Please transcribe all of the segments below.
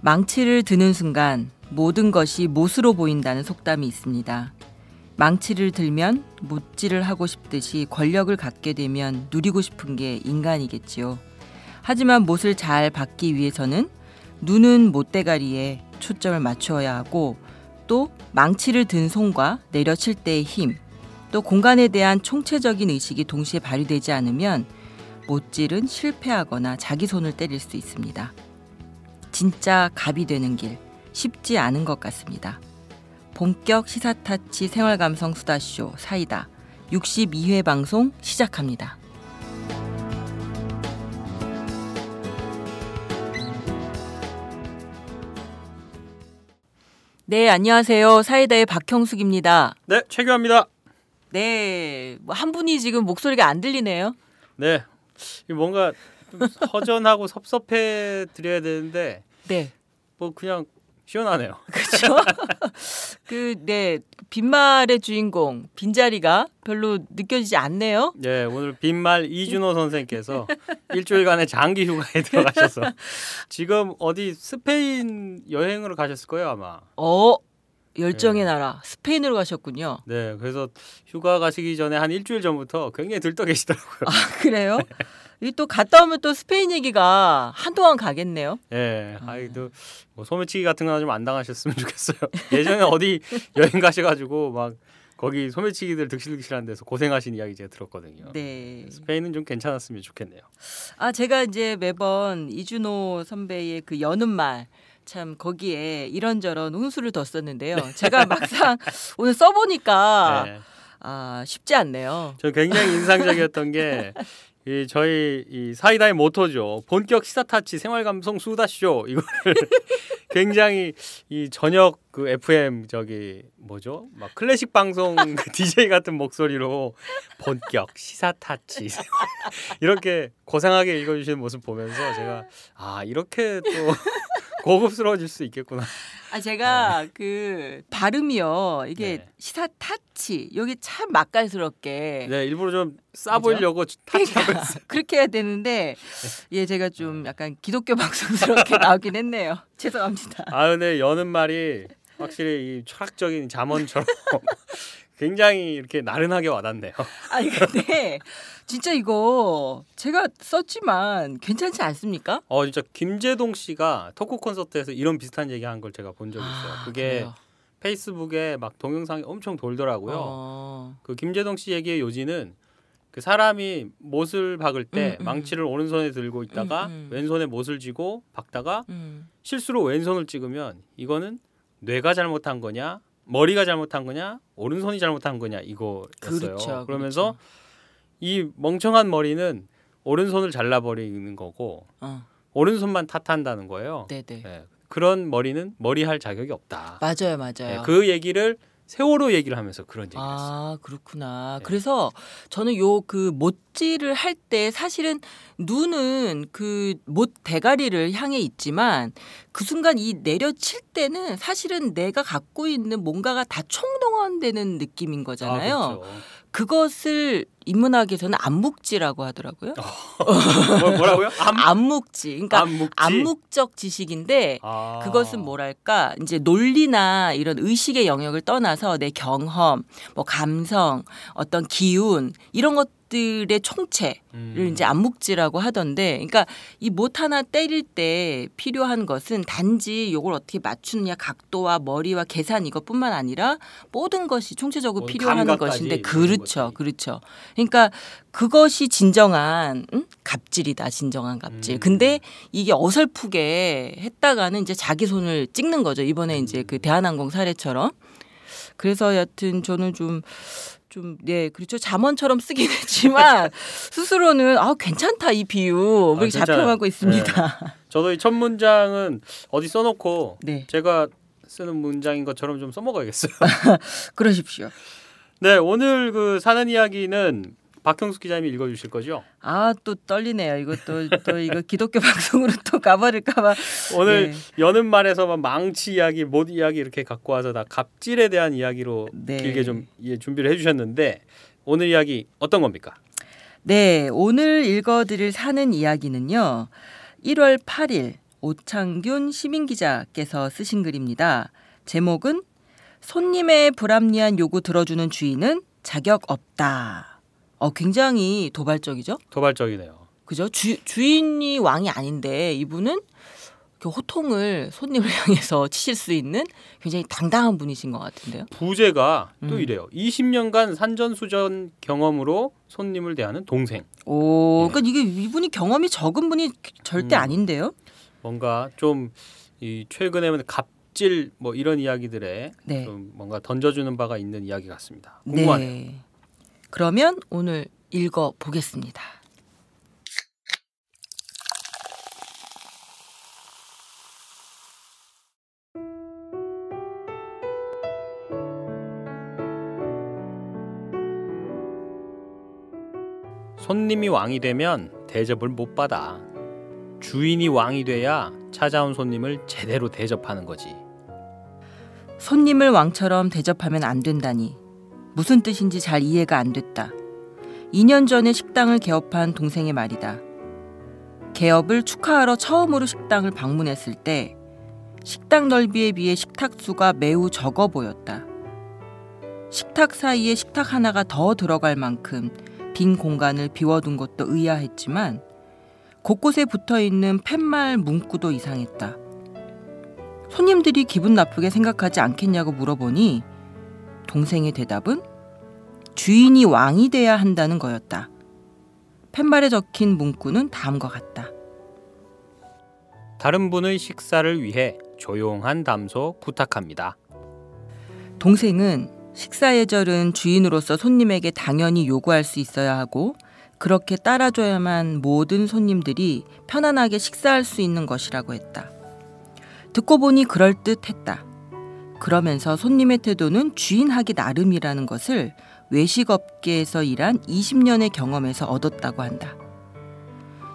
망치를 드는 순간 모든 것이 못으로 보인다는 속담이 있습니다. 망치를 들면 못질을 하고 싶듯이 권력을 갖게 되면 누리고 싶은 게 인간이겠지요. 하지만 못을 잘 받기 위해서는 눈은 못대가리에 초점을 맞추어야 하고, 또 망치를 든 손과 내려칠 때의 힘, 또 공간에 대한 총체적인 의식이 동시에 발휘되지 않으면 못질은 실패하거나 자기 손을 때릴 수 있습니다. 진짜 갑이 되는 길 쉽지 않은 것 같습니다. 본격 시사타치 생활감성 수다쇼 사이다 62회 방송 시작합니다. 네, 안녕하세요. 사이다의 박형숙입니다. 네, 최규환입니다. 네, 한 분이 지금 목소리가 안 들리네요. 네, 뭔가 좀 허전하고 섭섭해 드려야 되는데, 네, 뭐 그냥 시원하네요. 그렇죠. 네, 빈말의 주인공 빈자리가 별로 느껴지지 않네요. 네, 오늘 빈말 이준호 선생님께서 일주일간의 장기 휴가에 들어가셔서 지금 어디 스페인 여행으로 가셨을 거예요, 아마. 열정의 나라 스페인으로 가셨군요. 네, 그래서 휴가 가시기 전에 한 일주일 전부터 굉장히 들떠 계시더라고요. 아, 그래요? 이 또 갔다 오면 또 스페인 얘기가 한동안 가겠네요. 네, 아이도 뭐 소매치기 같은 거 좀 안 당하셨으면 좋겠어요. 예전에 어디 여행 가셔가지고 막 거기 소매치기들 득실득실한 데서 고생하신 이야기 제가 들었거든요. 네. 스페인은 좀 괜찮았으면 좋겠네요. 아, 제가 이제 매번 이준호 선배의 그 여는 말, 참 거기에 이런저런 훈수를 뒀었는데요. 제가 막상 오늘 써보니까 네. 쉽지 않네요. 저 굉장히 인상적이었던 게 저희 이 사이다의 모토죠. 본격 시사타치 생활감성 수다쇼 이거를 굉장히 이 저녁 그 FM 뭐죠? 막 클래식 방송 그 DJ 같은 목소리로 본격 시사타치 이렇게 고상하게 읽어주시는 모습 보면서 제가 이렇게 또 고급스러워질 수 있겠구나. 제가 그 발음이요. 이게 시사타치 여기 참 맛깔스럽게. 네, 일부러 좀 싸 보이려고 타치라고 했어요. 그렇게 해야 되는데 제가 좀 약간 기독교 방송스럽게 나오긴 했네요. 죄송합니다. 근데 여는 말이 확실히 이 철학적인 잠언처럼 굉장히 이렇게 나른하게 와닿네요. 근데 진짜 이거 제가 썼지만 괜찮지 않습니까? 진짜 김제동 씨가 토크 콘서트에서 이런 비슷한 얘기한 걸 제가 본 적이 있어요. 그게 그래요? 페이스북에 막 동영상이 엄청 돌더라고요. 그 김제동 씨 얘기의 요지는 그 사람이 못을 박을 때 망치를 오른손에 들고 있다가 왼손에 못을 쥐고 박다가 실수로 왼손을 찍으면 이거는 뇌가 잘못한 거냐, 머리가 잘못한 거냐, 오른손이 잘못한 거냐 이거였어요. 그렇죠, 그러면서 이 멍청한 머리는 오른손을 잘라버리는 거고 오른손만 탓한다는 거예요. 네네. 네. 그런 머리는 머리할 자격이 없다. 맞아요. 네, 그 얘기를 세월호 얘기를 하면서 그런 얘기를 했어요. 그렇구나. 네. 그래서 저는 그 못질을 할 때 사실은 눈은 그 못 대가리를 향해 있지만 그 순간 이 내려칠 때는 사실은 내가 갖고 있는 뭔가가 다 총동원되는 느낌인 거잖아요. 그렇죠. 그것을 인문학에서는 암묵지라고 하더라고요. 뭐라고요? 암묵지. 그러니까 암묵지? 암묵적 지식인데 그것은 뭐랄까 이제 논리나 이런 의식의 영역을 떠나서 내 경험, 뭐 감성, 어떤 기운 이런 것들의 총체를 이제 암묵지라고 하던데, 그러니까 이 못 하나 때릴 때 필요한 것은 단지 이걸 어떻게 맞추느냐, 각도와 머리와 계산 이것뿐만 아니라 모든 것이 총체적으로 필요한 것인데, 그렇죠. 그러니까 그것이 진정한 갑질이다, 진정한 갑질. 근데 이게 어설프게 했다가는 이제 자기 손을 찍는 거죠. 이번에 이제 그 대한항공 사례처럼. 그래서 여튼 저는 그렇죠. 잠언처럼 쓰긴 했지만 스스로는 괜찮다 이 비유. 그렇게 작품하고 있습니다. 네. 저도 이 첫 문장은 어디 써놓고 네. 제가 쓰는 문장인 것처럼 좀 써먹어야겠어요. 그러십시오. 네, 오늘 그 사는 이야기는 박형숙 기자님이 읽어주실 거죠? 또 떨리네요. 이것도 이거 기독교 방송으로 또 가버릴까봐. 오늘 여는 말에서만 망치 이야기, 못 이야기 이렇게 갖고 와서 다 갑질에 대한 이야기로 길게 좀 준비를 해주셨는데 오늘 이야기 어떤 겁니까? 네, 오늘 읽어드릴 사는 이야기는요. 1월 8일 오창균 시민기자께서 쓰신 글입니다. 제목은 손님의 불합리한 요구 들어주는 주인은 자격 없다. 굉장히 도발적이죠? 도발적이네요. 그죠? 주인이 왕이 아닌데 이분은 그 호통을 손님을 향해서 치실 수 있는 굉장히 당당한 분이신 것 같은데요. 부제가 또 이래요. 20년간 산전수전 경험으로 손님을 대하는 동생. 그러니까 이분이 경험이 적은 분이 절대 아닌데요. 뭔가 좀 이 최근에는 갑질 뭐 이런 이야기들에 네. 좀 뭔가 던져주는 바가 있는 이야기 같습니다. 궁금하네요. 네. 그러면 오늘 읽어 보겠습니다. 손님이 왕이 되면 대접을 못 받아. 주인이 왕이 돼야 찾아온 손님을 제대로 대접하는 거지. 손님을 왕처럼 대접하면 안 된다니. 무슨 뜻인지 잘 이해가 안 됐다. 2년 전에 식당을 개업한 동생의 말이다. 개업을 축하하러 처음으로 식당을 방문했을 때 식당 넓이에 비해 식탁 수가 매우 적어 보였다. 식탁 사이에 식탁 하나가 더 들어갈 만큼 빈 공간을 비워둔 것도 의아했지만 곳곳에 붙어있는 팻말 문구도 이상했다. 손님들이 기분 나쁘게 생각하지 않겠냐고 물어보니 동생의 대답은 주인이 왕이 돼야 한다는 거였다. 팻말에 적힌 문구는 다음과 같다. 다른 분의 식사를 위해 조용한 담소 부탁합니다. 동생은 식사 예절은 주인으로서 손님에게 당연히 요구할 수 있어야 하고 그렇게 따라줘야만 모든 손님들이 편안하게 식사할 수 있는 것이라고 했다. 듣고 보니 그럴듯했다. 그러면서 손님의 태도는 주인하기 나름이라는 것을 외식업계에서 일한 20년의 경험에서 얻었다고 한다.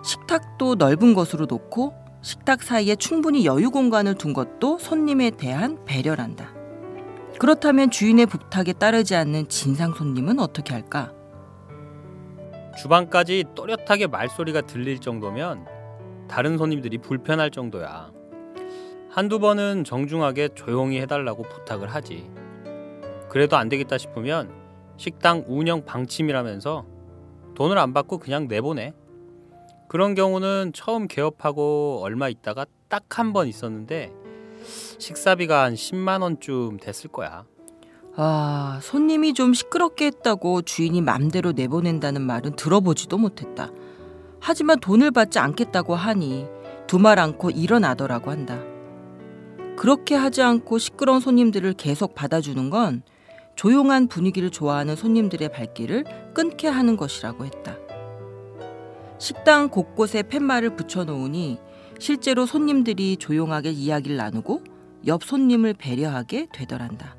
식탁도 넓은 것으로 놓고 식탁 사이에 충분히 여유 공간을 둔 것도 손님에 대한 배려란다. 그렇다면 주인의 부탁에 따르지 않는 진상 손님은 어떻게 할까? 주방까지 또렷하게 말소리가 들릴 정도면 다른 손님들이 불편할 정도야. 한두 번은 정중하게 조용히 해달라고 부탁을 하지. 그래도 안 되겠다 싶으면 식당 운영 방침이라면서 돈을 안 받고 그냥 내보내. 그런 경우는 처음 개업하고 얼마 있다가 딱 한 번 있었는데 식사비가 한 10만 원쯤 됐을 거야. 손님이 좀 시끄럽게 했다고 주인이 맘대로 내보낸다는 말은 들어보지도 못했다. 하지만 돈을 받지 않겠다고 하니 두말 않고 일어나더라고 한다. 그렇게 하지 않고 시끄러운 손님들을 계속 받아주는 건 조용한 분위기를 좋아하는 손님들의 발길을 끊게 하는 것이라고 했다. 식당 곳곳에 팻말을 붙여놓으니 실제로 손님들이 조용하게 이야기를 나누고 옆 손님을 배려하게 되더란다.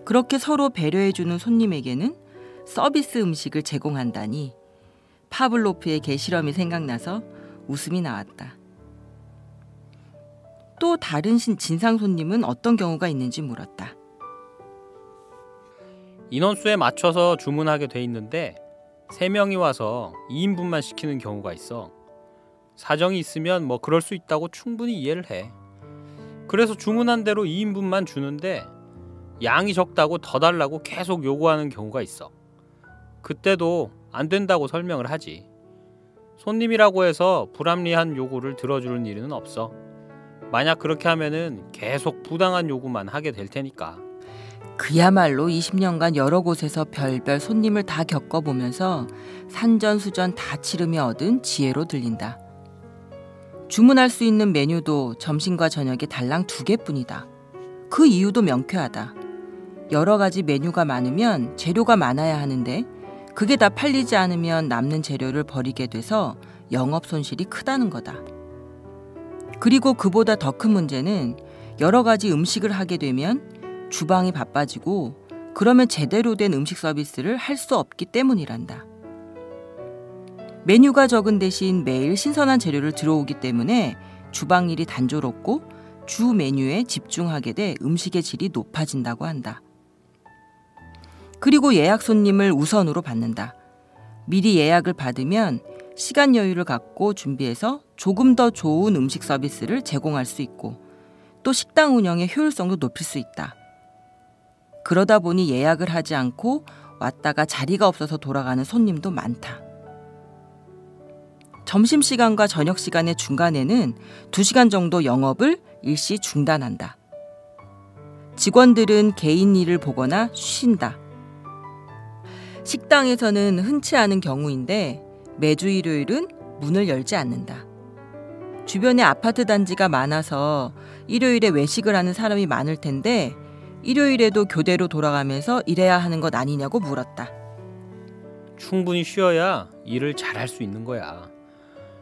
그렇게 서로 배려해주는 손님에게는 서비스 음식을 제공한다니 파블로프의 개 실험이 생각나서 웃음이 나왔다. 또 다른 진상 손님은 어떤 경우가 있는지 물었다. 인원수에 맞춰서 주문하게 돼 있는데 3명이 와서 2인분만 시키는 경우가 있어. 사정이 있으면 뭐 그럴 수 있다고 충분히 이해를 해. 그래서 주문한 대로 2인분만 주는데 양이 적다고 더 달라고 계속 요구하는 경우가 있어. 그때도 안 된다고 설명을 하지. 손님이라고 해서 불합리한 요구를 들어주는 일은 없어. 만약 그렇게 하면은 계속 부당한 요구만 하게 될 테니까. 그야말로 20년간 여러 곳에서 별별 손님을 다 겪어보면서 산전수전 다 치르며 얻은 지혜로 들린다. 주문할 수 있는 메뉴도 점심과 저녁에 달랑 2개뿐이다. 그 이유도 명쾌하다. 여러 가지 메뉴가 많으면 재료가 많아야 하는데 그게 다 팔리지 않으면 남는 재료를 버리게 돼서 영업 손실이 크다는 거다. 그리고 그보다 더 큰 문제는 여러 가지 음식을 하게 되면 주방이 바빠지고 그러면 제대로 된 음식 서비스를 할 수 없기 때문이란다. 메뉴가 적은 대신 매일 신선한 재료를 들어오기 때문에 주방 일이 단조롭고 주 메뉴에 집중하게 돼 음식의 질이 높아진다고 한다. 그리고 예약 손님을 우선으로 받는다. 미리 예약을 받으면 시간 여유를 갖고 준비해서 조금 더 좋은 음식 서비스를 제공할 수 있고 또 식당 운영의 효율성도 높일 수 있다. 그러다 보니 예약을 하지 않고 왔다가 자리가 없어서 돌아가는 손님도 많다. 점심시간과 저녁시간의 중간에는 2시간 정도 영업을 일시 중단한다. 직원들은 개인 일을 보거나 쉰다. 식당에서는 흔치 않은 경우인데 매주 일요일은 문을 열지 않는다. 주변에 아파트 단지가 많아서 일요일에 외식을 하는 사람이 많을 텐데 일요일에도 교대로 돌아가면서 일해야 하는 것 아니냐고 물었다. 충분히 쉬어야 일을 잘할 수 있는 거야.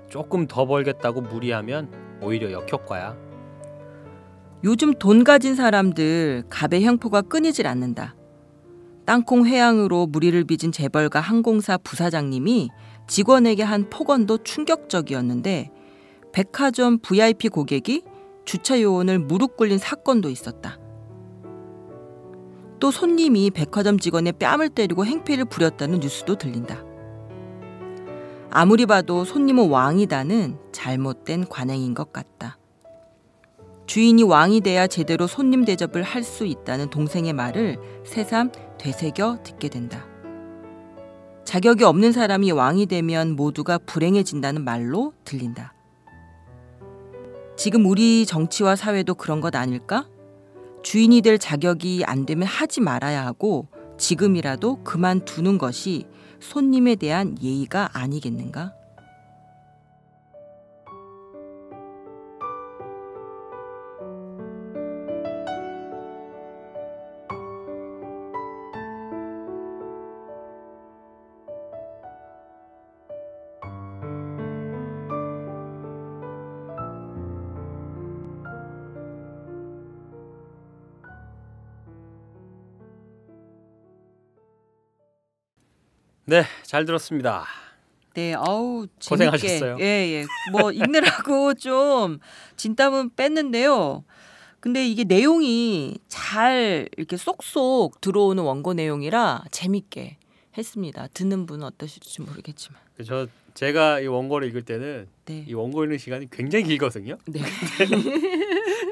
조금 더 벌겠다고 무리하면 오히려 역효과야. 요즘 돈 가진 사람들 갑의 횡포가 끊이질 않는다. 땅콩 회항으로 무리를 빚은 재벌가 항공사 부사장님이 직원에게 한 폭언도 충격적이었는데 백화점 VIP 고객이 주차 요원을 무릎 꿇린 사건도 있었다. 또 손님이 백화점 직원의 뺨을 때리고 행패를 부렸다는 뉴스도 들린다. 아무리 봐도 손님은 왕이다는 잘못된 관행인 것 같다. 주인이 왕이 돼야 제대로 손님 대접을 할 수 있다는 동생의 말을 새삼 되새겨 듣게 된다. 자격이 없는 사람이 왕이 되면 모두가 불행해진다는 말로 들린다. 지금 우리 정치와 사회도 그런 것 아닐까? 주인이 될 자격이 안 되면 하지 말아야 하고 지금이라도 그만두는 것이 손님에 대한 예의가 아니겠는가? 네, 잘 들었습니다. 네, 어우 재밌게. 고생하셨어요. 예. 뭐 읽느라고 좀 진땀은 뺐는데요. 근데 이게 내용이 잘 이렇게 쏙쏙 들어오는 원고 내용이라 재밌게 했습니다. 듣는 분은 어떠실지 모르겠지만. 제가 이 원고를 읽을 때는 네. 이 원고 읽는 시간이 굉장히 길거든요. 네.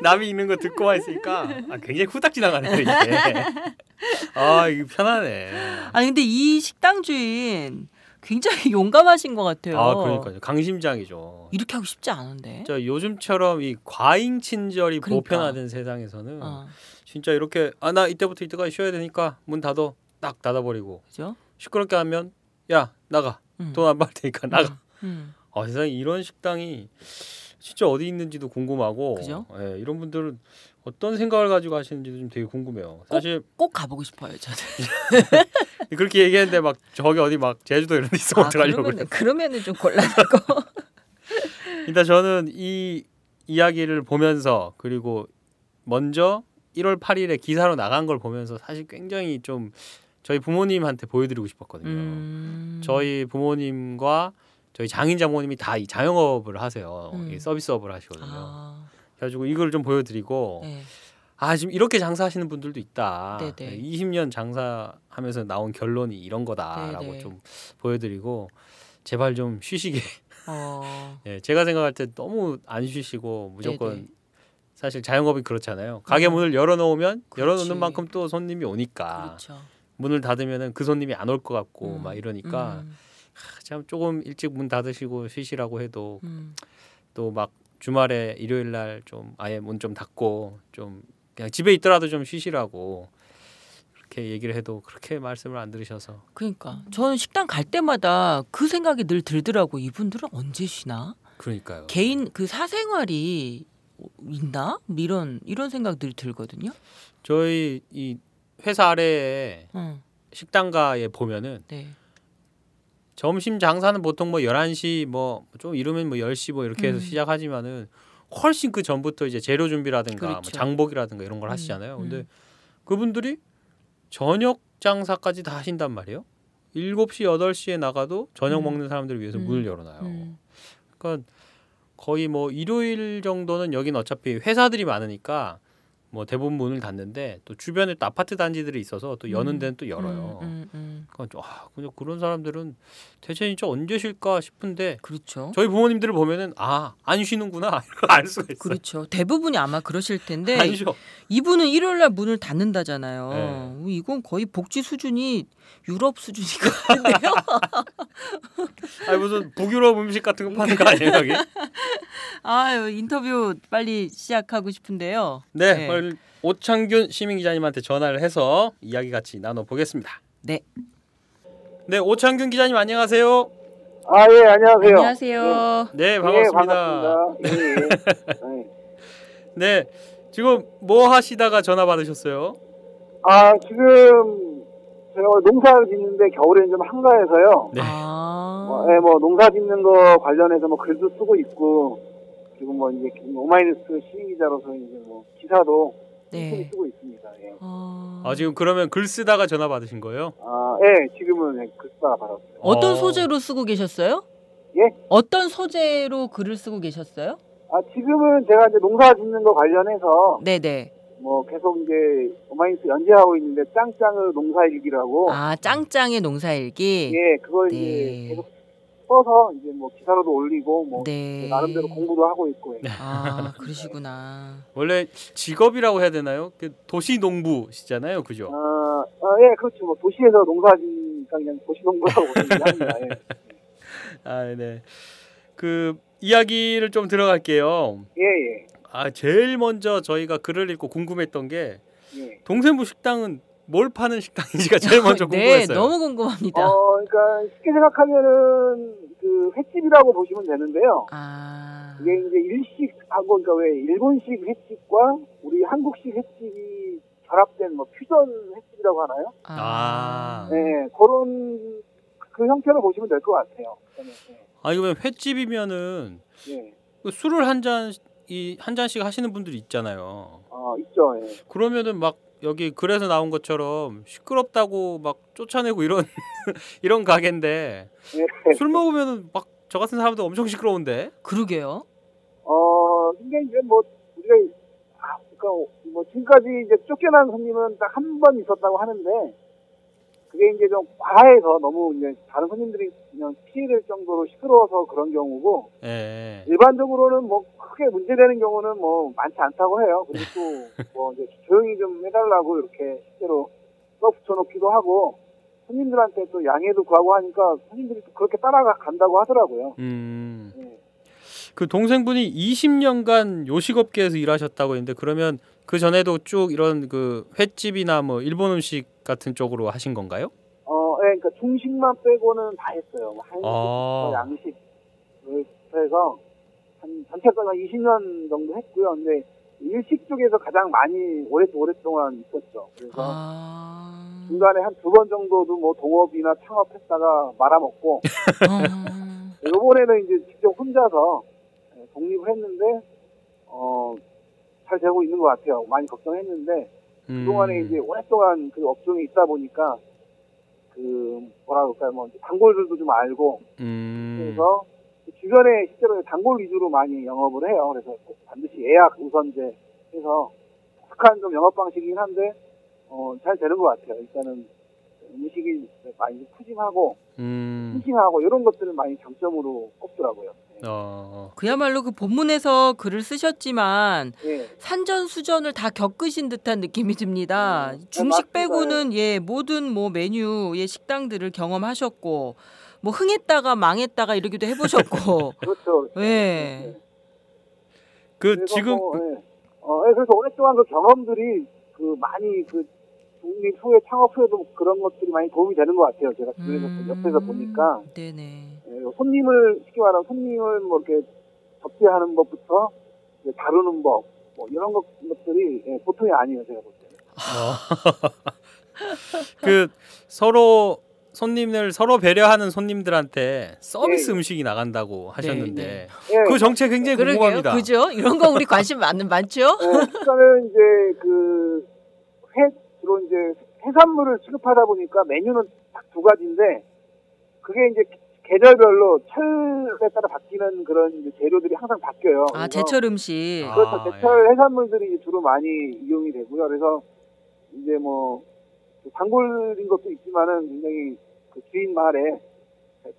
남이 읽는 거 듣고만 있으니까 굉장히 후딱 지나가네요 이게. 이거 편하네. 아니 근데 이 식당 주인 굉장히 용감하신 것 같아요. 그러니까요. 강심장이죠. 이렇게 하고 싶지 않은데. 요즘처럼 이 과잉 친절이 그러니까. 보편화된 세상에서는 진짜 이렇게 나 이때부터 이때까지 쉬어야 되니까 문 닫어 딱 닫아버리고. 그죠? 시끄럽게 하면 야 나가 돈 안 받을 테니까 나가. 세상에 이런 식당이 진짜 어디 있는지도 궁금하고. 그죠? 예, 이런 분들은 어떤 생각을 가지고 하시는지도 좀 되게 궁금해요. 사실 꼭 가보고 싶어요, 저는. 그렇게 얘기했는데 막 저기 어디 막 제주도 이런 데 있으면 어떡하려고요. 그러면은 좀 곤란하고. 일단 저는 이 이야기를 보면서 그리고 먼저 1월 8일에 기사로 나간 걸 보면서 사실 굉장히 좀 저희 부모님한테 보여드리고 싶었거든요. 저희 부모님과 저희 장인 장모님이 다 이 자영업을 하세요. 이 서비스업을 하시거든요. 그래가지고 이걸 좀 보여드리고 네. 지금 이렇게 장사하시는 분들도 있다. 네네. 20년 장사하면서 나온 결론이 이런 거다라고 네네. 좀 보여드리고 제발 좀 쉬시게. 네. 제가 생각할 때 너무 안 쉬시고 무조건 네네. 사실 자영업이 그렇잖아요. 가게 문을 열어놓으면 그렇지. 열어놓는 만큼 또 손님이 오니까 그렇죠. 문을 닫으면은 그 손님이 안 올 것 같고 막 이러니까 참 조금 일찍 문 닫으시고 쉬시라고 해도 또 막 주말에 일요일 날 좀 아예 문 좀 닫고 좀 그냥 집에 있더라도 좀 쉬시라고 그렇게 얘기를 해도 그렇게 말씀을 안 들으셔서. 그러니까 저는 식당 갈 때마다 그 생각이 늘 들더라고. 이분들은 언제 쉬나? 그러니까요. 개인 그 사생활이 있나? 이런 생각 늘 들거든요. 저희 이 회사 아래에 식당가에 보면은 네. 점심 장사는 보통 뭐 11시 뭐 좀 이르면 뭐 10시 뭐 이렇게 해서 시작하지만은 훨씬 그 전부터 이제 재료 준비라든가 그렇죠. 뭐 장보기라든가 이런 걸 하시잖아요. 근데 그분들이 저녁 장사까지 다 하신단 말이에요. 7시 8시에 나가도 저녁 먹는 사람들을 위해서 문을 열어놔요. 그러니까 거의 뭐 일요일 정도는 여긴 어차피 회사들이 많으니까 뭐 대부분 문을 닫는데 또 주변에 또 아파트 단지들이 있어서 또 여는 데는 또 열어요. 그러니까 그냥 그런 사람들은 대체 진짜 언제 쉴까 싶은데 그렇죠. 저희 부모님들을 보면은 안 쉬는구나 알 수가 있어요. 그렇죠. 대부분이 아마 그러실 텐데 안 쉬어. 이분은 일요일 날 문을 닫는다잖아요. 네. 이건 거의 복지 수준이 유럽 수준인 것 같은데요. 아니 무슨 북유럽 음식 같은 거 파는 거 아니에요 여기? 아유, 인터뷰 빨리 시작하고 싶은데요. 네, 오늘 오창균 시민 기자님한테 전화를 해서 이야기 같이 나눠보겠습니다. 네. 네, 오창균 기자님 안녕하세요. 아, 예, 안녕하세요. 안녕하세요. 네, 반갑습니다. 예, 반갑습니다. 예. 네, 지금 뭐 하시다가 전화 받으셨어요? 아, 지금 제가 농사를 짓는데 겨울에는 좀 한가해서요. 네. 뭐 농사 짓는 거 관련해서 뭐 글도 쓰고 있고, 그리고 뭐 이제 오마이뉴스 시민 기자로서 이제 뭐 기사도 열심히 쓰고 있습니다. 예. 지금 그러면 글 쓰다가 전화 받으신 거예요? 아, 예, 지금은 글 쓰다가 받았어요. 어떤 소재로 쓰고 계셨어요? 예? 어떤 소재로 글을 쓰고 계셨어요? 아, 지금은 제가 이제 농사 짓는 거 관련해서 네네. 뭐 계속 이제 오마이뉴스 연재하고 있는데 짱짱의 농사일기라고. 아, 짱짱의 농사일기. 예, 그걸 네. 이제 계속 써서 이제 뭐 기사로도 올리고 뭐 네. 나름대로 공부도 하고 있고. 아, 그러시구나. 원래 직업이라고 해야 되나요? 도시 농부시잖아요, 그죠? 예, 그렇죠. 뭐 도시에서 농사지니까 그냥 도시 농부라고 합니다. 예. 아, 네. 그 이야기를 좀 들어갈게요. 예. 제일 먼저 저희가 글을 읽고 궁금했던 게 예. 동생부 식당은 뭘 파는 식당인지가 제일 먼저 궁금했어요. 네, 너무 궁금합니다. 그러니까 쉽게 생각하면은 그 횟집이라고 보시면 되는데요. 이게 이제 일식하고 그러니까 왜 일본식 횟집과 우리 한국식 횟집이 결합된 뭐 퓨전 횟집이라고 하나요? 네, 그런 그 형태로 보시면 될 것 같아요. 그러면 횟집이면은 예. 술을 한 잔씩 하시는 분들이 있잖아요. 있죠. 예. 그러면은 막 여기 글에서 나온 것처럼 시끄럽다고 막 쫓아내고 이런 이런 가게인데 예. 술 먹으면은 막 저 같은 사람도 엄청 시끄러운데. 그러게요. 근데 이제 뭐 우리가 그러니까 뭐 지금까지 이제 쫓겨난 손님은 딱 한 번 있었다고 하는데 그게 이제 좀 과해서 너무 이제 다른 손님들이 그냥 피해될 정도로 시끄러워서 그런 경우고. 예. 일반적으로는 뭐 크게 문제되는 경우는 뭐 많지 않다고 해요. 그리고 또 뭐 이제 조용히 좀 해달라고 이렇게 실제로 써 붙여놓기도 하고 손님들한테 또 양해도 구하고 하니까 손님들이 또 그렇게 따라간다고 하더라고요. 네. 그 동생분이 20년간 요식업계에서 일하셨다고 했는데 그러면 그 전에도 쭉 이런 그 횟집이나 뭐 일본 음식 같은 쪽으로 하신 건가요? 네, 그러니까 중식만 빼고는 다 했어요. 한식, 양식 그래서 한 전체적으로 20년 정도 했고요. 근데 일식 쪽에서 가장 많이 오랫동안 있었죠. 그래서 중간에 한 2번 정도도 뭐 동업이나 창업했다가 말아먹고 이번에는 이제 직접 혼자서 독립을 했는데 잘 되고 있는 것 같아요. 많이 걱정했는데 그동안에 이제 오랫동안 그 업종에 있다 보니까 그 뭐라 그럴까요? 뭐 단골들도 좀 알고 그래서 주변에 실제로 단골 위주로 많이 영업을 해요. 그래서 반드시 예약 우선제 해서 독특한 좀 영업 방식이긴 한데 잘 되는 것 같아요. 일단은 음식이 많이 푸짐하고 싱싱하고 이런 것들을 많이 장점으로 꼽더라고요. 그야말로 그 본문에서 글을 쓰셨지만 예. 산전수전을 다 겪으신 듯한 느낌이 듭니다. 중식 빼고는 모든 뭐 메뉴의 식당들을 경험하셨고 뭐 흥했다가 망했다가 이러기도 해보셨고. 그렇죠. 예. 지금 그래서 오랫동안 그 경험들이 그 많이 그 독립 후에 창업 후에도 그런 것들이 많이 도움이 되는 것 같아요. 제가 주변에서 옆에서 보니까. 네네. 손님을 쉽게 말하면 손님을 뭐 이렇게 접대하는 법부터 다루는 법 뭐 이런 것들이 보통이 아니에요. 제가 볼 때는. 그 서로 배려하는 손님들한테 서비스 음식이 나간다고 하셨는데 그 정책 굉장히 궁금합니다. 그죠? 이런 거 우리 관심 많죠? 일단은 이제 그 주로 이제 해산물을 취급하다 보니까 메뉴는 딱 2가지인데 그게 이제 계절별로 철에 따라 바뀌는 그런 이제 재료들이 항상 바뀌어요. 아, 제철 음식. 그렇죠. 제철 해산물들이 주로 많이 이용이 되고요. 그래서 이제 뭐 단골인 것도 있지만은 굉장히 그 주인 말에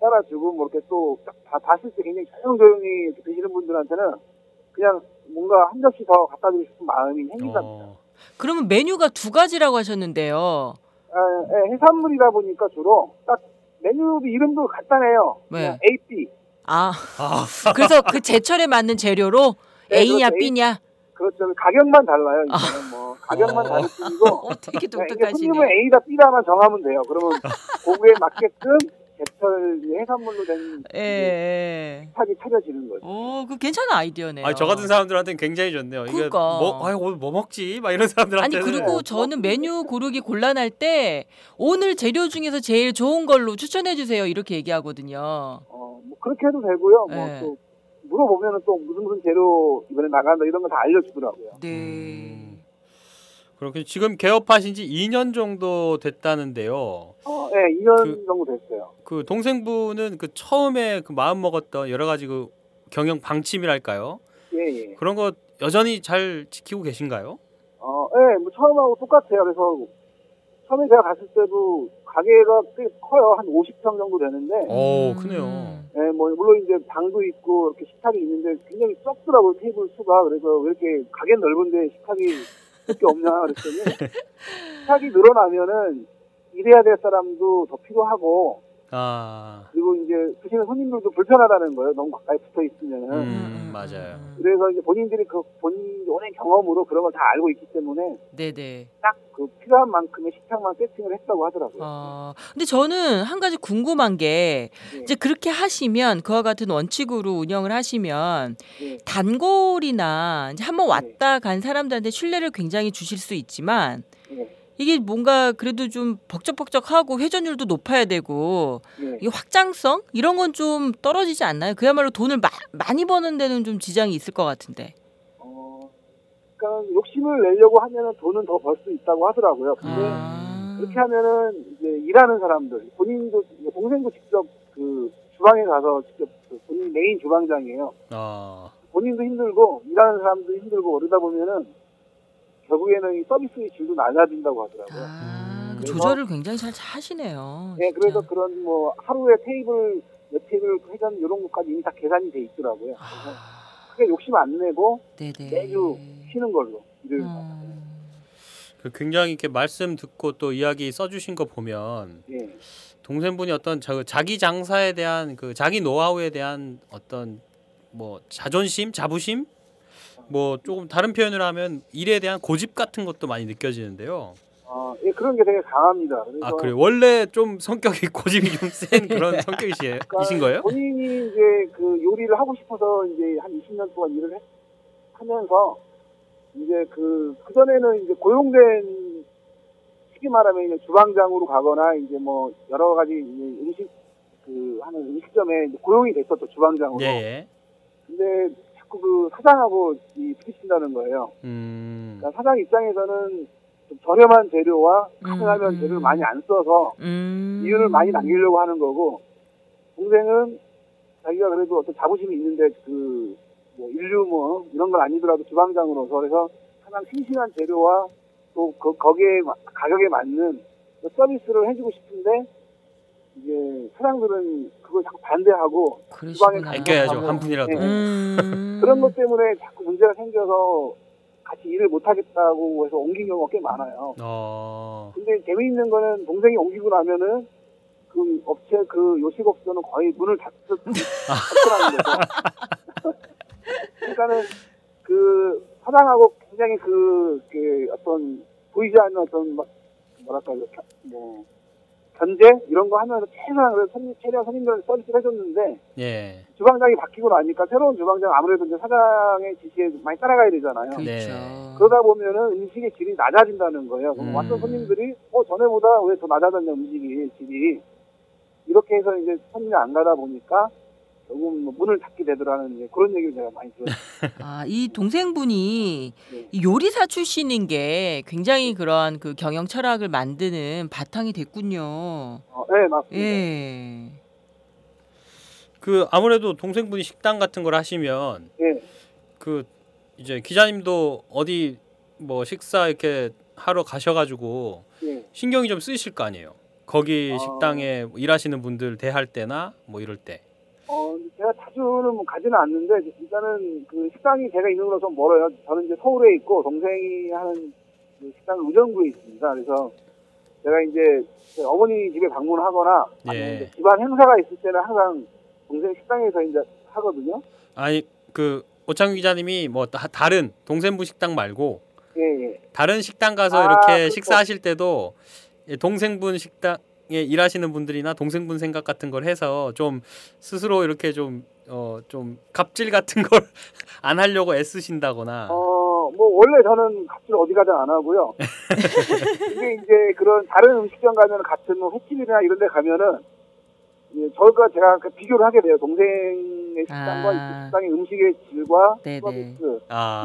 따라주고 뭐 이렇게 또 딱 봤을 때 굉장히 조용조용히 이렇게 드시는 분들한테는 그냥 뭔가 한 접시 더 갖다 주고 싶은 마음이 생긴답니다. 그러면 메뉴가 두 가지라고 하셨는데요. 네, 해산물이다 보니까 주로 딱 메뉴 이름도 간단해요. 네. A, B. 그래서 그 제철에 맞는 재료로 네, A냐 그렇죠. B냐. 그렇죠. 가격만 달라요. 이거는 뭐 가격만 다를 뿐이고. 되게 이게 독특하시네. 손님은 A다 B다만 정하면 돼요. 그러면 고기에 맞게끔 제철 해산물로 된 식탁이 차려지는 거죠. 그 괜찮은 아이디어네요. 저 같은 사람들한테는 굉장히 좋네요. 그러니까. 이게 오늘 뭐 먹지? 막 이런 사람들한테. 아니 그리고 저는 메뉴 고르기 곤란할 때 오늘 재료 중에서 제일 좋은 걸로 추천해 주세요 이렇게 얘기하거든요. 뭐 그렇게 해도 되고요. 네. 뭐 또 물어보면은 또 무슨 재료 이번에 나간다 이런 거 다 알려주더라고요. 네. 그렇게 지금 개업하신 지 2년 정도 됐다는데요. 네, 2년 정도 됐어요. 그 동생분은 그 처음에 그 마음 먹었던 여러 가지 그 경영 방침이랄까요? 예. 그런 거 여전히 잘 지키고 계신가요? 네, 뭐 처음하고 똑같아요. 그래서 처음에 제가 갔을 때도 가게가 꽤 커요. 한 50평 정도 되는데. 크네요. 네, 뭐 물론 이제 방도 있고 이렇게 식탁이 있는데 굉장히 적더라고요. 테이블 수가. 그래서 왜 이렇게 가게는 넓은데 식탁이 그렇게 없냐 그랬더니 식탁이 늘어나면은 일해야 될 사람도 더 필요하고 그리고 이제 드시는 손님들도 불편하다는 거예요. 너무 가까이 붙어 있으면은. 맞아요. 그래서 이제 본인들이 그 본인 오랜 경험으로 그런 걸 다 알고 있기 때문에 네네. 딱 그 필요한 만큼의 식탁만 세팅을 했다고 하더라고요. 근데 저는 한 가지 궁금한 게 이제 그렇게 하시면 그와 같은 원칙으로 운영을 하시면 단골이나 이제 한번 왔다 간 사람들한테 신뢰를 굉장히 주실 수 있지만 이게 뭔가 그래도 좀 벅적벅적하고 회전율도 높아야 되고 이 확장성 이런 건 좀 떨어지지 않나요? 그야말로 돈을 많이 버는 데는 좀 지장이 있을 것 같은데. 그러니까 욕심을 내려고 하면은 돈은 더 벌 수 있다고 하더라고요. 근데 그렇게 하면은 이제 일하는 사람들, 본인도 동생도 직접 그 주방에 가서 직접 본인 메인 주방장이에요. 본인도 힘들고 일하는 사람도 힘들고 그러다 보면은 결국에는 이 서비스의 질도 낮아진다고 하더라고요. 조절을 굉장히 잘 하시네요. 네, 그래서 그런 뭐 하루에 테이블 몇 테이블 회전 이런 것까지 이미 다 계산이 돼 있더라고요. 그래서 크게 욕심 안 내고 매주 쉬는 걸로 일을 굉장히 이렇게 말씀 듣고 또 이야기 써주신 거 보면 동생분이 어떤 자기 장사에 대한 그 자기 노하우에 대한 어떤 뭐 자존심, 자부심, 뭐 조금 다른 표현을 하면 일에 대한 고집 같은 것도 많이 느껴지는데요. 예, 그런 게 되게 강합니다. 그래서 그래요? 원래 좀 성격이 고집이 좀 센 그런 성격이신 거예요? 본인이 이제 그 요리를 하고 싶어서 이제 한 20년 동안 일을 하면서 이제 그 전에는 이제 고용된 쉽게 말하면 이제 주방장으로 가거나 이제 뭐 여러 가지 이제 음식 그 하는 음식점에 이제 고용이 됐었죠, 주방장으로. 근데 자꾸 그 사장하고 부딪힌다는 거예요. 그러니까 사장 입장에서는 좀 저렴한 재료와 가능하면 재료를 많이 안 써서 이윤을 많이 남기려고 하는 거고, 동생은 자기가 그래도 어떤 자부심이 있는데 그 뭐 인류 뭐 이런 건 아니더라도 주방장으로서 그래서 가장 싱싱한 재료와 또 거기에 가격에 맞는 서비스를 해주고 싶은데 이제 사장들은 그걸 자꾸 반대하고 주방에 아껴야죠, 한 푼이라도. 그런 것 때문에 자꾸 문제가 생겨서 같이 일을 못 하겠다고 해서 옮긴 경우가 꽤 많아요. 근데 재미있는 거는 동생이 옮기고 나면은 그 업체 그 요식업소는 거의 문을 닫더라는 거죠. 그러니까는 그 사장하고 굉장히 그 어떤 보이지 않는 어떤 뭐랄까 뭐 견제 이런 거 하면서 최소한 최대한 손님들 서비스를 해줬는데 주방장이 바뀌고 나니까 새로운 주방장 아무래도 이제 사장의 지시에 많이 따라가야 되잖아요. 그러다 보면은 음식의 질이 낮아진다는 거예요. 그럼 왔던 손님들이 전에보다 왜 더 낮아졌냐 음식이 질이 이렇게 해서 이제 손님이 안 가다 보니까 조금 문을 닫게 되더라는 그런 얘기를 제가 많이 들었어요. 이 동생분이 이 요리사 출신인 게 굉장히 그러한 그 경영 철학을 만드는 바탕이 됐군요. 네, 맞습니다. 그 아무래도 동생분이 식당 같은 걸 하시면 예. 그 이제 기자님도 어디 뭐 식사 이렇게 하러 가셔가지고 예. 신경이 좀 쓰이실 거 아니에요. 거기 식당에 일하시는 분들 대할 때나 뭐 이럴 때. 제가 자주는 가지는 않는데 일단은 그 식당이 제가 있는 거라서 좀 멀어요. 저는 이제 서울에 있고 동생이 하는 그 식당은 의정부에 있습니다. 그래서 제가 이제 제 어머니 집에 방문하거나 아니면 이제 집안 행사가 있을 때는 항상 동생 식당에서 이제 하거든요. 아니 그 오창규 기자님이 뭐 다른 동생분 식당 말고 예. 다른 식당 가서 이렇게 그렇죠. 식사하실 때도 동생분 식당에 일하시는 분들이나 동생분 생각 같은 걸 해서 좀 스스로 이렇게 좀 갑질 같은 걸 안 하려고 애쓰신다거나. 뭐 원래 저는 갑질 어디 가든 안 하고요. 근데 이제 그런 다른 음식점 가면 같은 뭐 횟집이나 이런 데 가면은 제가 비교를 하게 돼요. 동생의 식당과 이 식당의 음식의 질과 서비스,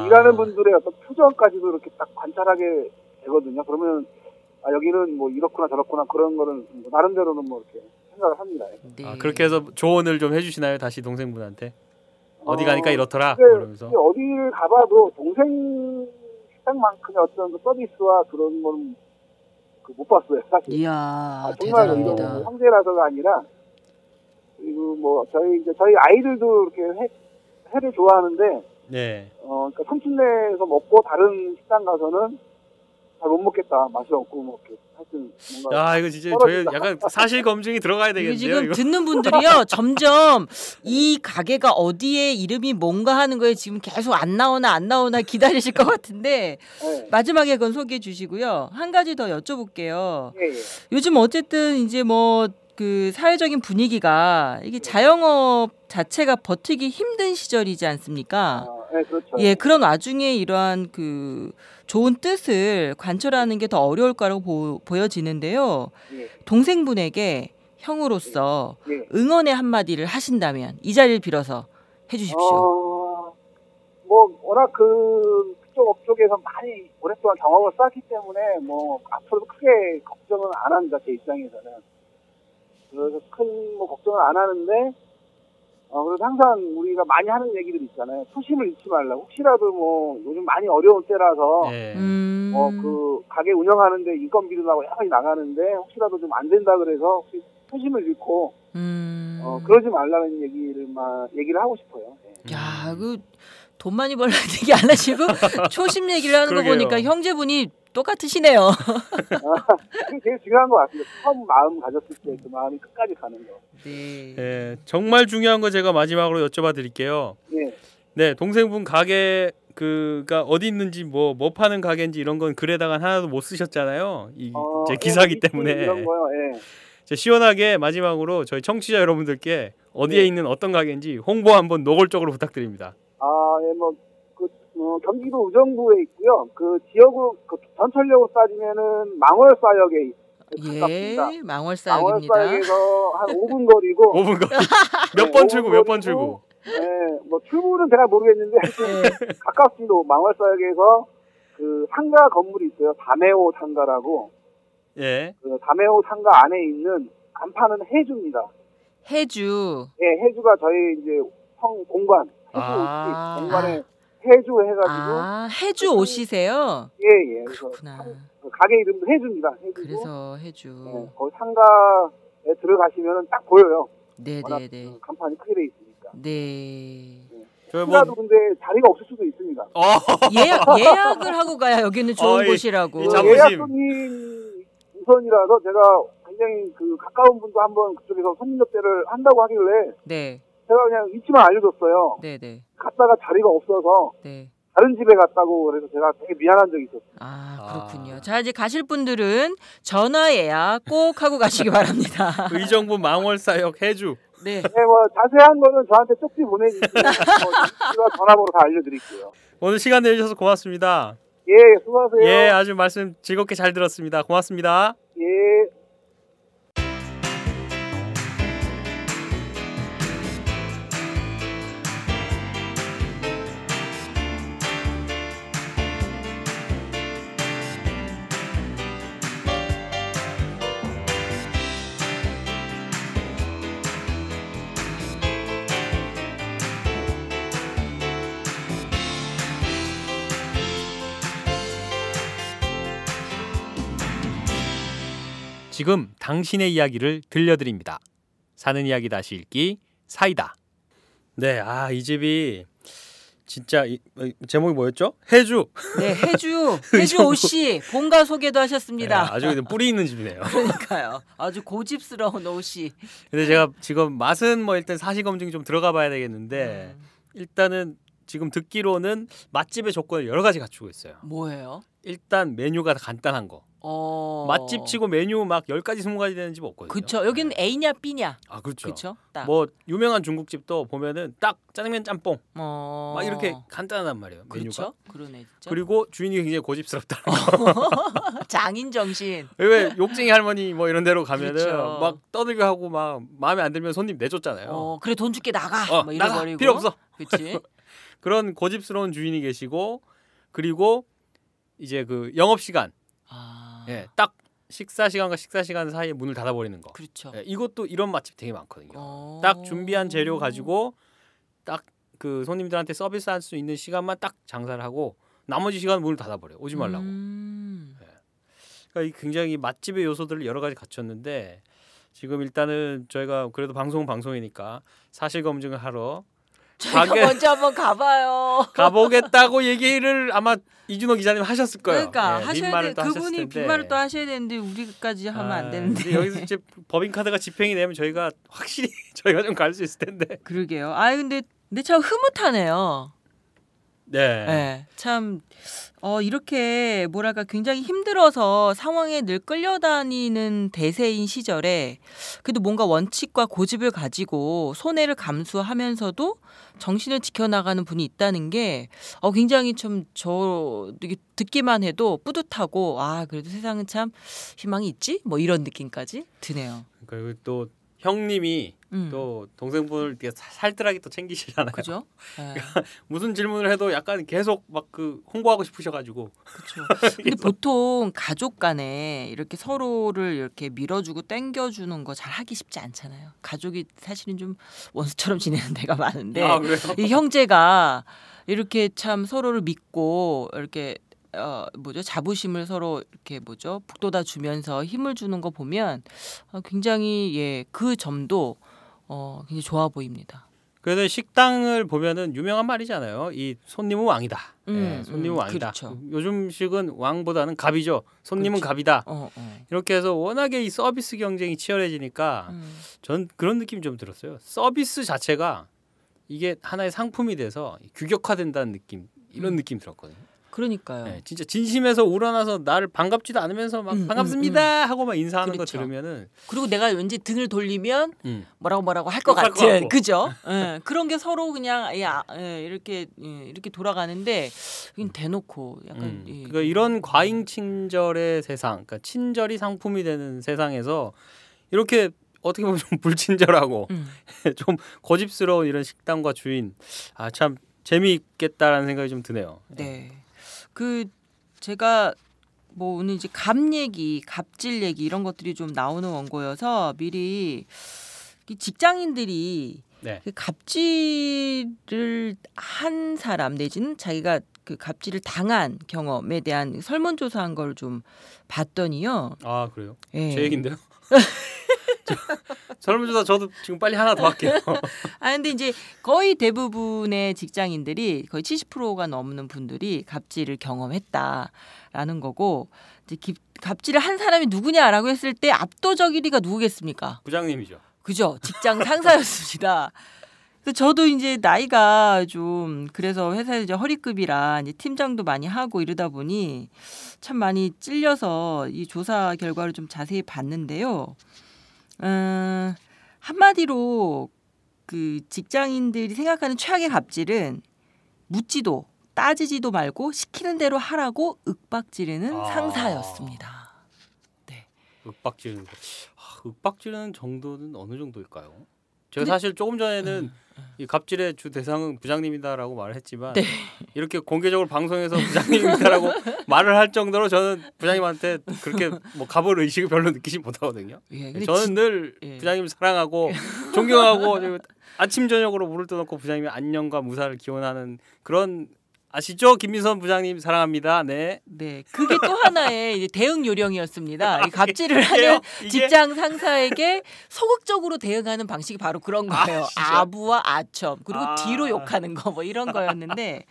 일하는 분들의 어떤 표정까지도 이렇게 딱 관찰하게 되거든요. 그러면 여기는 뭐 이렇구나 저렇구나 그런 거는 뭐 나름대로는 뭐 이렇게 생각을 합니다. 네. 그렇게 해서 조언을 좀 해주시나요? 다시 동생분한테 어디 가니까 이렇더라. 그러면서 어디를 가봐도 동생 식당만큼의 어떤 그 서비스와 그런 거는 못 봤어요. 사실. 이야, 정말 대단합니다. 형제라서가 아니라 그리고 뭐 저희 아이들도 이렇게 회를 좋아하는데, 그러니까 삼촌네에서 먹고 다른 식당 가서는 잘 못 먹겠다, 맛이 없고 뭐 이렇게 하여튼 뭔가. 이거 진짜 저희 약간 사실 검증이 들어가야 되겠네요. 지금 이거. 듣는 분들이요 점점 이 가게가 어디에 이름이 뭔가 하는 거에 지금 계속 안 나오나 기다리실 것 같은데 마지막에 그건 소개해 주시고요. 한 가지 더 여쭤볼게요. 요즘 어쨌든 이제 뭐 그 사회적인 분위기가 이게 자영업 자체가 버티기 힘든 시절이지 않습니까? 네, 그렇죠. 예, 그런 와중에 이러한 그 좋은 뜻을 관철하는 게 더 어려울 거라고 보여지는데요. 동생분에게 형으로서 응원의 한마디를 하신다면 이 자리를 빌어서 해주십시오. 뭐 워낙 그쪽 업쪽에서 많이 오랫동안 경험을 쌓았기 때문에 뭐 앞으로도 크게 걱정은 안 합니다. 제 입장에서는. 그래서 큰 뭐 걱정은 안 하는데 그래서 항상 우리가 많이 하는 얘기들 있잖아요. 초심을 잃지 말라고. 혹시라도 뭐 요즘 많이 어려운 때라서 그 가게 운영하는데 인건비도 나고 여러 가지 나가는데 혹시라도 좀 안 된다 그래서 혹시 초심을 잃고 그러지 말라는 얘기를 하고 싶어요. 야, 돈 많이 벌라는 얘기 안 하시고 초심 얘기를 하는 거 보니까 형제분이 똑같으시네요. 그게 제일 중요한 것 같습니다. 처음 마음 가졌을 때 그 마음이 끝까지 가는 거. 네, 정말 중요한 거 제가 마지막으로 여쭤봐 드릴게요. 네, 동생분 가게 가 어디 있는지 뭐 파는 가게인지 이런 건 글에다가 하나도 못 쓰셨잖아요. 제 기사기 때문에. 이런 거요. 시원하게 마지막으로 저희 청취자 여러분들께 어디에 있는 어떤 가게인지 홍보 한번 노골적으로 부탁드립니다. 경기도 의정부에 있고요. 그 지역으로 전철역으로 따지면은 망월사역에 가깝습니다. 망월사역입니다. 망월사역에서 한 5분 거리고. 5분 거리. 몇 번 출구? 몇 번 출구? 뭐 출구는 제가 모르겠는데 가깝습니다. 망월사역에서 그 상가 건물이 있어요. 다메오 상가라고. 그 다메오 상가 안에 있는 간판은 해주입니다. 해주. 해주가 저희 이제 공간. 해주 공간에 해주 해가지고. 해주 옷이세요? 예. 그렇구나. 가게 이름도 해주입니다. 해주고. 그래서 해주. 거기 상가에 들어가시면은 딱 보여요. 네네네. 간판이 크게 돼 있으니까. 네. 혹시라도 근데 자리가 없을 수도 있습니다. 예약을 하고 가야 여기는 좋은 곳이라고. 예약 손님 우선이라서 제가 굉장히 가까운 분도 한번 그쪽에서 손님 접대를 한다고 하길래. 제가 그냥 위치만 알려줬어요. 네네. 갔다가 자리가 없어서 다른 집에 갔다고 그래서 제가 되게 미안한 적이 있었어요. 그렇군요. 자, 이제 가실 분들은 전화 예약 꼭 하고 가시기 바랍니다. 의정부 망월사역 해주. 네, 뭐 자세한 거는 저한테 쪽지 보내주시면 제가 전화번호 다 알려드릴게요. 오늘 시간 내주셔서 고맙습니다. 예, 수고하세요. 아주 말씀 즐겁게 잘 들었습니다. 고맙습니다. 예. 지금 당신의 이야기를 들려드립니다. 사는 이야기 다시 읽기 사이다. 네, 이 집이 진짜 제목이 뭐였죠? 해주. 네, 해주 옷이 본가 소개도 하셨습니다. 네, 아주 뿌리 있는 집이네요. 그러니까요. 아주 고집스러운 옷이. 근데 제가 지금 맛은 일단 사실 검증이 좀 들어가 봐야 되겠는데 일단은 지금 듣기로는 맛집의 조건을 여러 가지 갖추고 있어요. 뭐예요? 일단 메뉴가 간단한 거. 맛집치고 메뉴 막 10가지 20가지 되는 집 없거든요. 그렇죠. 여기는 A냐 B냐. 그렇죠. 그렇죠. 유명한 중국집도 보면은 딱 짜장면 짬뽕 막 이렇게 간단하단 말이에요. 그렇죠. 메뉴가. 그러네 진짜. 그리고 주인이 굉장히 고집스럽다는 거. 장인 정신. 왜 욕쟁이 할머니 이런 데로 가면은 그렇죠. 막 떠들고 하고 막 마음에 안 들면 손님 내줬잖아요. 그래 돈 줄게 나가. 나가 필요 없어. 그렇지. 그런 고집스러운 주인이 계시고 그리고 이제 그 영업 시간. 예, 딱 식사 시간과 식사 시간 사이에 문을 닫아 버리는 거. 그렇죠. 예, 이것도 이런 맛집 되게 많거든요. 딱 준비한 재료 가지고 딱 그 손님들한테 서비스할 수 있는 시간만 딱 장사를 하고 나머지 시간 문을 닫아 버려요. 오지 말라고. 예. 그러니까 굉장히 맛집의 요소들을 여러 가지 갖췄는데 지금 일단은 저희가 그래도 방송이니까 사실 검증을 하러 저희가 먼저 한번 가봐요. 가보겠다고 얘기를 아마 이준호 기자님 하셨을 거예요. 그러니까 네, 하셔야 돼. 그분이 빈말을 또 하셔야 되는데 우리까지 하면 안 되는데. 여기서 이제 법인카드가 집행이 되면 저희가 확실히 저희가 좀 갈 수 있을 텐데. 그러게요. 근데 참 흐뭇하네요. 네. 참 이렇게 뭐랄까 굉장히 힘들어서 상황에 늘 끌려다니는 대세인 시절에 그래도 뭔가 원칙과 고집을 가지고 손해를 감수하면서도 정신을 지켜나가는 분이 있다는 게 굉장히 좀 저 듣기만 해도 뿌듯하고 그래도 세상은 참 희망이 있지? 이런 느낌까지 드네요. 그리고 또 형님이 또 동생분을 되게 살뜰하게 또 챙기시잖아요. 그죠? 그러니까 무슨 질문을 해도 약간 계속 막 홍보하고 싶으셔가지고. 그렇죠. 근데 보통 가족 간에 이렇게 서로를 이렇게 밀어주고 땡겨주는 거 잘 하기 쉽지 않잖아요. 가족이 사실은 좀 원수처럼 지내는 데가 많은데 이 형제가 이렇게 참 서로를 믿고 이렇게 자부심을 서로 이렇게 북돋아 주면서 힘을 주는 거 보면 굉장히 그 점도 굉장히 좋아 보입니다. 그래서 식당을 보면은 유명한 말이잖아요. 이 손님은 왕이다. 손님은 왕이다. 그렇죠. 요즘식은 왕보다는 갑이죠. 손님은 그렇죠. 갑이다. 이렇게 해서 워낙에 이 서비스 경쟁이 치열해지니까 전 그런 느낌이 좀 들었어요. 서비스 자체가 이게 하나의 상품이 돼서 규격화된다는 느낌, 이런 느낌 들었거든요. 그러니까요. 네, 진짜 진심에서 우러나서 나를 반갑지도 않으면서 막 반갑습니다 하고 막 인사하는 그렇죠. 거 들으면은 그리고 내가 왠지 등을 돌리면 뭐라고 할 것 같은 그죠? 그런 게 서로 그냥 이렇게 돌아가는데 그냥 대놓고 약간 그러니까 이런 과잉 친절의 세상, 그러니까 친절이 상품이 되는 세상에서 이렇게 어떻게 보면 좀 불친절하고 좀 고집스러운 이런 식당과 주인 참 재미있겠다라는 생각이 좀 드네요. 네. 제가 오늘 이제 갑질 얘기 이런 것들이 좀 나오는 원고여서 미리 직장인들이 그 갑질을 한 사람 내지는 자기가 그 갑질을 당한 경험에 대한 설문조사한 걸 좀 봤더니요. 그래요? 네. 제 얘긴데요? 설문조사 저도 지금 빨리 하나 더 할게요. 근데 이제 거의 대부분의 직장인들이 거의 70%가 넘는 분들이 갑질을 경험했다라는 거고 이제 갑질을 한 사람이 누구냐라고 했을 때 압도적 1위가 누구겠습니까? 부장님이죠. 그죠? 직장 상사였습니다. 그래서 저도 이제 나이가 좀 그래서 회사에 이제 허리급이라 이제 팀장도 많이 하고 이러다 보니 참 많이 찔려서 이 조사 결과를 좀 자세히 봤는데요. 한마디로 그 직장인들이 생각하는 최악의 갑질은 묻지도 따지지도 말고 시키는 대로 하라고 윽박지르는 상사였습니다. 네. 윽박지르는 윽박지르는 정도는 어느 정도일까요? 제가 사실 조금 전에는 이 갑질의 주 대상은 부장님이다라고 말을 했지만 이렇게 공개적으로 방송에서 부장님이다라고 말을 할 정도로 저는 부장님한테 그렇게 갑을 의식을 별로 느끼지 못하거든요. 저는 늘 부장님을 사랑하고 존경하고 아침 저녁으로 물을 떠놓고 부장님의 안녕과 무사를 기원하는 그런 아시죠? 김민선 부장님 사랑합니다. 네. 네, 그게 또 하나의 이제 대응 요령이었습니다. 이 갑질을 하는 직장 상사에게 소극적으로 대응하는 방식이 바로 그런 거예요. 아부와 아첨 그리고 뒤로 욕하는 거 뭐 이런 거였는데,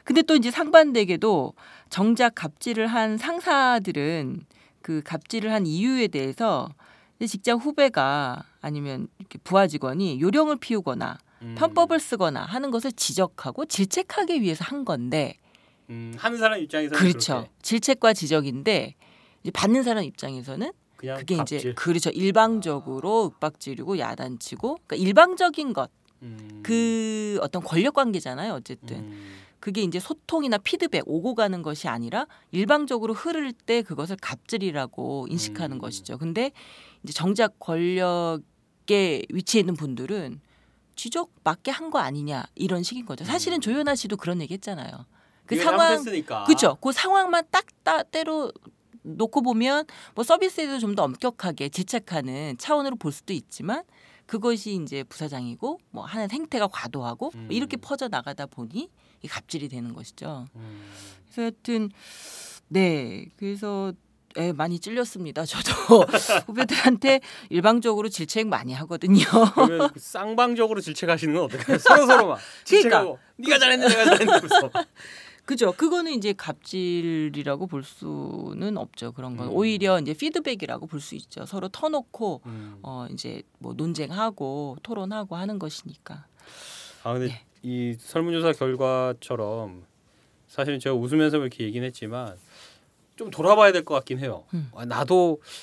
근데 또 이제 상반되게도 정작 갑질을 한 상사들은 그 갑질을 한 이유에 대해서 직장 후배가 아니면 이렇게 부하 직원이 요령을 피우거나 편법을 쓰거나 하는 것을 지적하고 질책하기 위해서 한 건데, 하는 사람 입장에서는 그렇죠. 그렇게. 질책과 지적인데 이제 받는 사람 입장에서는 그냥 그게 갑질. 이제 그렇죠. 일방적으로 윽박지르고 야단치고, 그러니까 일방적인 것, 그 어떤 권력 관계잖아요. 어쨌든 그게 이제 소통이나 피드백 오고 가는 것이 아니라 일방적으로 흐를 때 그것을 갑질이라고 인식하는 것이죠. 근데 이제 정작 권력에 위치해 있는 분들은 지적 맞게 한 거 아니냐 이런 식인 거죠. 사실은 조연아 씨도 그런 얘기 했잖아요. 그 상황, 그렇죠. 그 상황만 딱 때로 놓고 보면 뭐 서비스에도 좀 더 엄격하게 질책하는 차원으로 볼 수도 있지만, 그것이 이제 부사장이고 뭐 하는 행태가 과도하고 뭐 이렇게 퍼져 나가다 보니 이 갑질이 되는 것이죠. 그래서 하여튼 네, 그래서 많이 찔렸습니다. 저도 후배들한테 일방적으로 질책 많이 하거든요. 그러면 쌍방적으로 질책하시는 건 어떨까요? 서로만 질책하고 네가 잘했네 내가 잘했네 그래서. 그죠. 그거는 이제 갑질이라고 볼 수는 없죠. 그런 건 오히려 이제 피드백이라고 볼 수 있죠. 서로 터놓고 이제 뭐 논쟁하고 토론하고 하는 것이니까. 근데 네. 이 설문조사 결과처럼 사실은 제가 웃으면서 이렇게 얘기는 했지만 좀 돌아봐야 될 것 같긴 해요.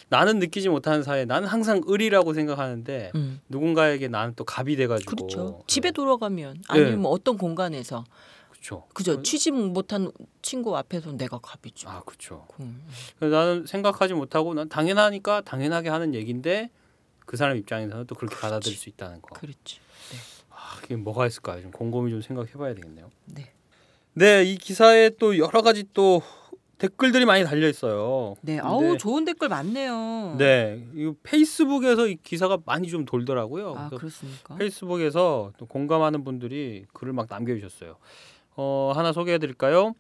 나는 느끼지 못하는 사회, 나는 항상 을이라고 생각하는데 누군가에게 나는 또 갑이 돼가지고. 그렇죠. 집에 돌아가면 아니면 뭐 어떤 공간에서. 그죠. 취직 못한 친구 앞에서 내가 갑이죠. 그렇죠. 나는 생각하지 못하고 난 당연하니까 당연하게 하는 얘기인데 그 사람 입장에서는 또 그렇게 받아들일 수 있다는 거. 그렇죠. 네. 그게 뭐가 있을까요? 좀 곰곰이 좀 생각해봐야 되겠네요. 네. 네, 이 기사에 또 여러 가지 또 댓글들이 많이 달려 있어요. 네, 아우 좋은 댓글 많네요. 네, 이 페이스북에서 이 기사가 많이 좀 돌더라고요. 그렇습니까? 페이스북에서 또 공감하는 분들이 글을 막 남겨주셨어요. 하나 소개해드릴까요?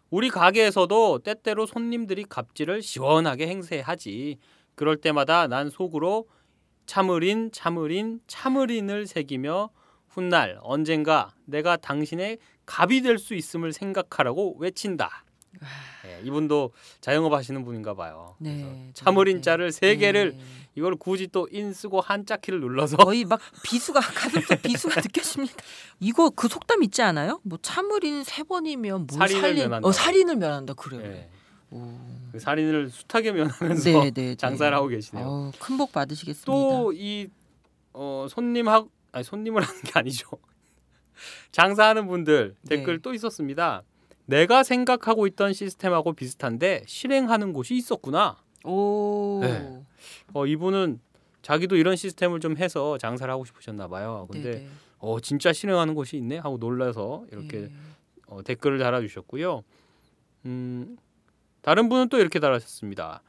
우리 가게에서도 때때로 손님들이 갑질을 시원하게 행세하지. 그럴 때마다 난 속으로 참을인을 새기며 훗날 언젠가 내가 당신의 갑이 될 수 있음을 생각하라고 외친다. 네, 이분도 자영업 하시는 분인가 봐요. 네, 참을인자를 3개를 이걸 굳이 또 인 쓰고 한자 키를 눌러서 거의 막 비수가 가슴속 비수가 느껴집니다. 이거 그 속담 있지 않아요? 뭐 참을인 3번이면 뭘 살인을 면한다 그래요. 네. 그 살인을 숱하게 면하면서 장사를 하고 계시네요. 큰 복 받으시겠습니다. 또 이 손님을 하는 게 아니죠. 장사하는 분들 댓글 또 있었습니다. 내가 생각하고 있던 시스템하고 비슷한데 실행하는 곳이 있었구나. 네. 이분은 자기도 이런 시스템을 좀 해서 장사를 하고 싶으셨나 봐요. 근데 진짜 실행하는 곳이 있네 하고 놀라서 이렇게 댓글을 달아주셨고요. 다른 분은 또 이렇게 달아주셨습니다.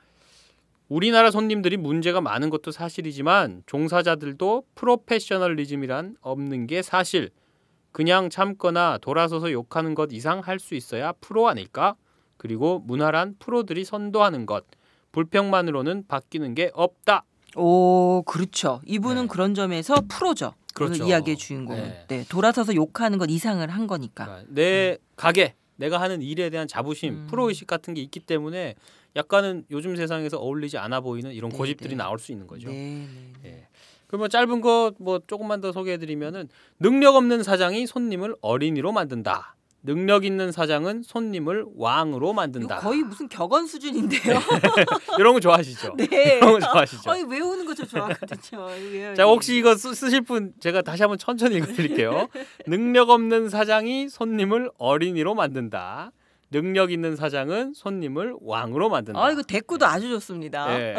우리나라 손님들이 문제가 많은 것도 사실이지만 종사자들도 프로페셔널리즘이란 없는 게 사실. 그냥 참거나 돌아서서 욕하는 것 이상 할 수 있어야 프로 아닐까? 그리고 문화란 프로들이 선도하는 것. 불평만으로는 바뀌는 게 없다. 그렇죠. 이분은 그런 점에서 프로죠. 그렇죠. 이야기의 주인공은. 네, 돌아서서 욕하는 것 이상을 한 거니까. 내 가게, 내가 하는 일에 대한 자부심, 프로의식 같은 게 있기 때문에 약간은 요즘 세상에서 어울리지 않아 보이는 이런 고집들이 나올 수 있는 거죠. 그러면 짧은 거 뭐 조금만 더 소개해드리면은 능력 없는 사장이 손님을 어린이로 만든다. 능력 있는 사장은 손님을 왕으로 만든다. 이거 거의 무슨 격언 수준인데요. 이런 거 좋아하시죠? 네. 이런 거 좋아하시죠? 외우는 거 저 좋아하거든요. 자, 혹시 이거 쓰실 분 제가 다시 한번 천천히 읽어드릴게요. 능력 없는 사장이 손님을 어린이로 만든다. 능력 있는 사장은 손님을 왕으로 만든다. 이거 대꾸도 아주 좋습니다. 네.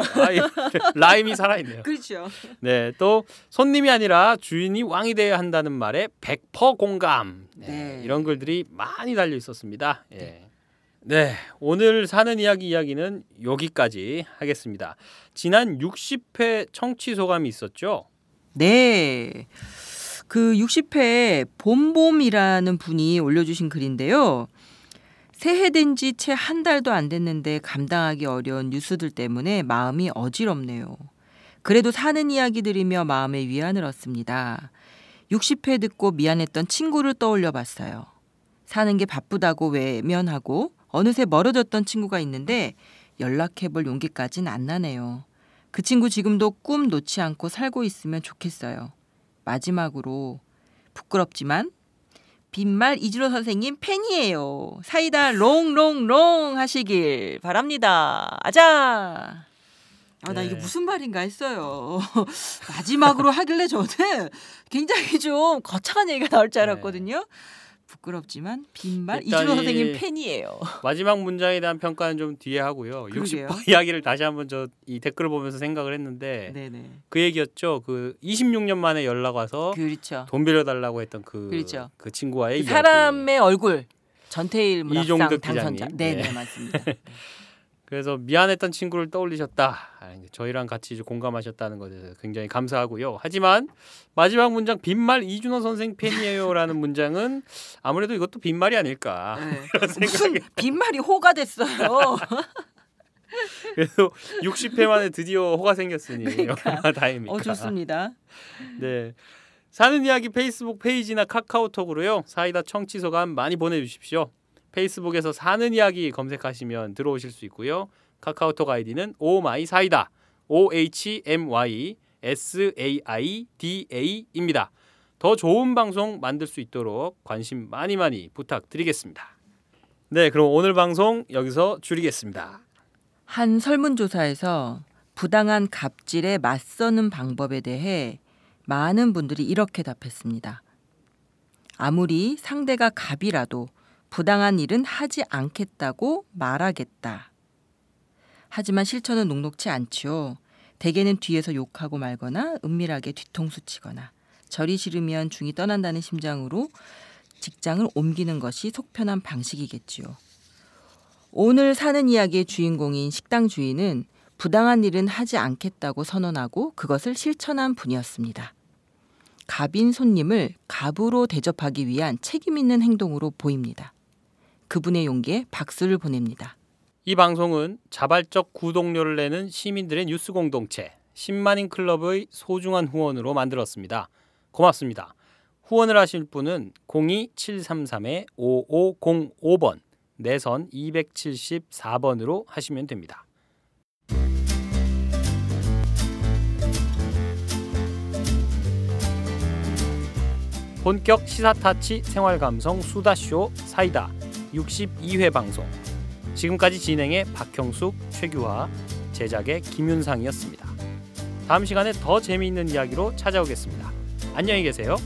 라임이 살아있네요. 그렇죠. 네, 또 손님이 아니라 주인이 왕이 되어야 한다는 말에 100% 공감. 이런 글들이 많이 달려 있었습니다. 네, 오늘 사는 이야기는 여기까지 하겠습니다. 지난 60회 청취 소감이 있었죠? 네. 그 60회 봄봄이라는 분이 올려주신 글인데요. 새해된 지 채 한 달도 안 됐는데 감당하기 어려운 뉴스들 때문에 마음이 어지럽네요. 그래도 사는 이야기 들으며 마음의 위안을 얻습니다. 60회 듣고 미안했던 친구를 떠올려 봤어요. 사는 게 바쁘다고 외면하고 어느새 멀어졌던 친구가 있는데 연락해볼 용기까지는 안 나네요. 그 친구 지금도 꿈 놓지 않고 살고 있으면 좋겠어요. 마지막으로 부끄럽지만 빈말 이준호 선생님 팬이에요. 사이다 롱롱롱 하시길 바랍니다. 아자. 나 이게 무슨 말인가 했어요. 마지막으로 하길래 저는 굉장히 좀 거창한 얘기가 나올 줄 알았거든요. 부끄럽지만 빈말 이준호 선생님 팬이에요. 마지막 문장에 대한 평가는 좀 뒤에 하고요. 60번 이야기를 다시 한번 저 이 댓글을 보면서 생각을 했는데 네네. 그 얘기였죠. 그 26년 만에 연락 와서 그렇죠. 돈 빌려달라고 했던 그렇죠. 그 친구와의 그 이야기. 사람의 얼굴 전태일 문학상 이종득 당선자. 기자님. 네, 맞습니다. 그래서 미안했던 친구를 떠올리셨다. 저희랑 같이 그러셨다는 것에 굉장히 감사하고요. 하지만 마지막 문장 빈말 이준호 선생 팬이에요라는 문장은 아무래도 이것도 빈말이 아닐까. 네. 무슨 빈말이 호가 됐어요. 그래도 60회 만에 드디어 호가 생겼으니 얼마나 다행입니까. 좋습니다. 네, 사는 이야기 페이스북 페이지나 카카오톡으로요. 사이다 청취 소감 많이 보내주십시오. 페이스북에서 사는 이야기 검색하시면 들어오실 수 있고요. 카카오톡 아이디는 오마이사이다 OHMYSAIDA입니다. 더 좋은 방송 만들 수 있도록 관심 많이 부탁드리겠습니다. 네, 그럼 오늘 방송 여기서 줄이겠습니다. 한 설문조사에서 부당한 갑질에 맞서는 방법에 대해 많은 분들이 이렇게 답했습니다. 아무리 상대가 갑이라도 부당한 일은 하지 않겠다고 말하겠다. 하지만 실천은 녹록치 않지요. 대개는 뒤에서 욕하고 말거나 은밀하게 뒤통수 치거나 절이 싫으면 중이 떠난다는 심장으로 직장을 옮기는 것이 속편한 방식이겠지요. 오늘 사는 이야기의 주인공인 식당 주인은 부당한 일은 하지 않겠다고 선언하고 그것을 실천한 분이었습니다. 갑인 손님을 갑으로 대접하기 위한 책임 있는 행동으로 보입니다. 그분의 용기에 박수를 보냅니다. 이 방송은 자발적 구독료를 내는 시민들의 뉴스 공동체 10만인 클럽의 소중한 후원으로 만들었습니다. 고맙습니다. 후원을 하실 분은 02-733-5505번 내선 274번으로 하시면 됩니다. 본격 시사타치 생활감성 수다쇼 사이다 62회 방송. 지금까지 진행의 박형숙, 최규화, 제작의 김윤상이었습니다. 다음 시간에 더 재미있는 이야기로 찾아오겠습니다. 안녕히 계세요.